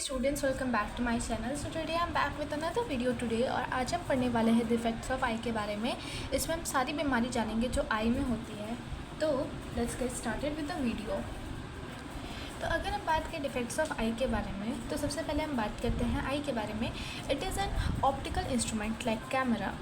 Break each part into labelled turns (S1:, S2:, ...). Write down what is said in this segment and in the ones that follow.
S1: Students welcome back to my channel. So today I am back with another video today. और आज हम पढ़ने वाले हैं डिफेक्ट्स ऑफ आई के बारे में। इसमें हम सारी बीमारी जानेंगे जो आई में होती है। तो let's get started with the video. तो अगर हम बात करें डिफेक्ट्स ऑफ आई के बारे में, तो सबसे पहले हम बात करते हैं आई के बारे में। It is an optical instrument like camera.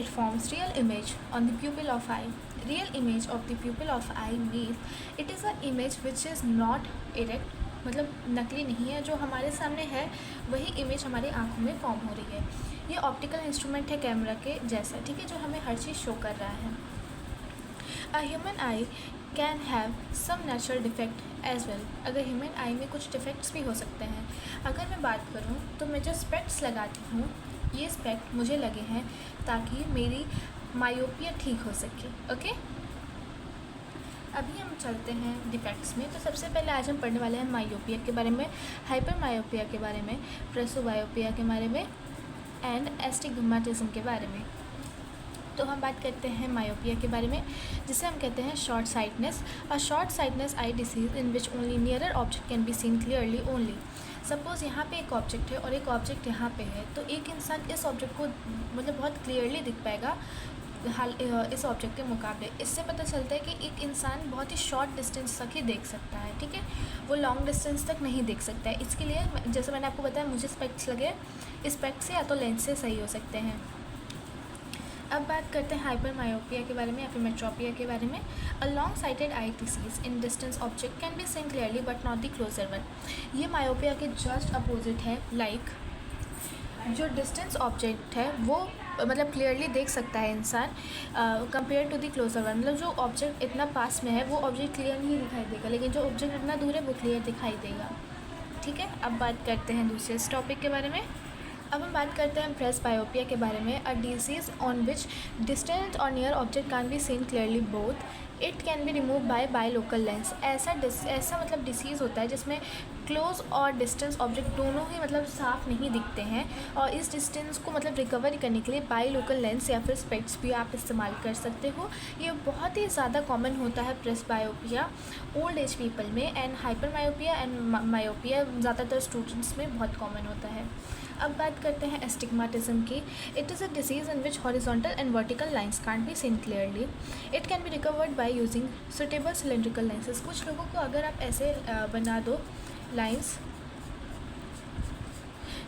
S1: It forms real image on the pupil of eye. Real image of the pupil of eye means it is an image which is not erect, मतलब नकली नहीं है, जो हमारे सामने है वही image हमारी आँखों में फॉर्म हो रही है। ये ऑप्टिकल इंस्ट्रूमेंट है कैमरा के जैसा, ठीक है, जो हमें हर चीज़ शो कर रहा है। A human eye can have some natural defect as well. अगर ह्यूमन आई में कुछ डिफेक्ट्स भी हो सकते हैं। अगर मैं बात करूँ तो मैं जो स्पेक्ट्स लगाती हूँ, ये स्पेक्ट मुझे लगे हैं ताकि मेरी मायोपिया ठीक हो सके। ओके, अभी हम चलते हैं डिफेक्ट्स में। तो सबसे पहले आज हम पढ़ने वाले हैं मायोपिया के बारे में, हाइपर मायोपिया के बारे में, प्रेसोबायोपिया के बारे में एंड एस्टिग्मेटिज्म के बारे में। तो हम बात करते हैं मायोपिया के बारे में, जिसे हम कहते हैं short sightedness. A short sightedness I disease in which only nearer object can be seen clearly only. Suppose यहाँ पे एक ऑब्जेक्ट है और एक ऑब्जेक्ट यहाँ पे है, तो एक इंसान इस ऑब्जेक्ट को मतलब बहुत क्लियरली दिख पाएगा इस ऑब्जेक्ट के मुकाबले। इससे पता चलता है कि एक इंसान बहुत ही शॉर्ट डिस्टेंस तक ही देख सकता है, ठीक है, वो लॉन्ग डिस्टेंस तक नहीं देख सकता है। इसके लिए जैसे मैंने आपको बताया, मुझे स्पेक्ट्स लगे, स्पेक्ट्स से या तो लेंस से सही हो सकते हैं। अब बात करते हैं हाइपर मायोपिया के बारे में या फिर मेट्रोपिया के बारे में। A long sighted eye disease in distance object can be seen clearly but not the closer one. ये मायोपिया के जस्ट अपोजिट है। लाइक जो डिस्टेंस ऑब्जेक्ट है वो मतलब क्लियरली देख सकता है इंसान compare to the closer one. मतलब जो ऑब्जेक्ट इतना पास में है वो ऑब्जेक्ट क्लियर नहीं दिखाई देगा, लेकिन जो ऑब्जेक्ट इतना दूर है वो क्लियर दिखाई देगा, ठीक है। अब बात करते हैं दूसरे टॉपिक के बारे में। अब हम बात करते हैं प्रेसबायोपिया के बारे में। A disease on which distant और near object can be seen clearly both. It can be remove by local lens. ऐसा मतलब डिसीज़ होता है जिसमें क्लोज और डिस्टेंस ऑब्जेक्ट दोनों ही मतलब साफ नहीं दिखते हैं, और इस डिस्टेंस को मतलब रिकवर करने के लिए बाय लोकल लेंस या फिर स्पेक्ट्स भी आप इस्तेमाल कर सकते हो। ये बहुत ही ज़्यादा कॉमन होता है प्रेसबायोपिया ओल्ड एज पीपल में, and hyper myopia and myopia ज़्यादातर स्टूडेंट्स में बहुत कॉमन होता है। अब बात करते हैं एस्टिग्मेटिज्म की। It is a disease in which horizontal and vertical lines can't be seen clearly. It can be recovered by using suitable cylindrical lenses. कुछ लोगों को अगर आप ऐसे बना दो लाइन्स,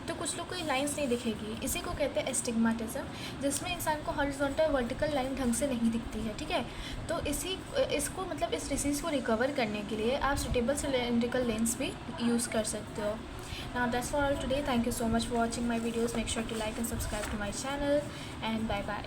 S1: तो कुछ लोग को ये लाइन्स नहीं दिखेगी। इसी को कहते हैं एस्टिग्मेटिज्म, जिसमें इंसान को हॉरिजॉन्टल वर्टिकल लाइन ढंग से नहीं दिखती है, ठीक है। तो इसको मतलब इस डिसीज़ को रिकवर करने के लिए आप सुटेबल सिलेंड्रिकल लेंस भी यूज़ कर सकते हो। Now that's for all today. Thank you so much for watching my videos. Make sure to like and subscribe to my channel, and bye bye.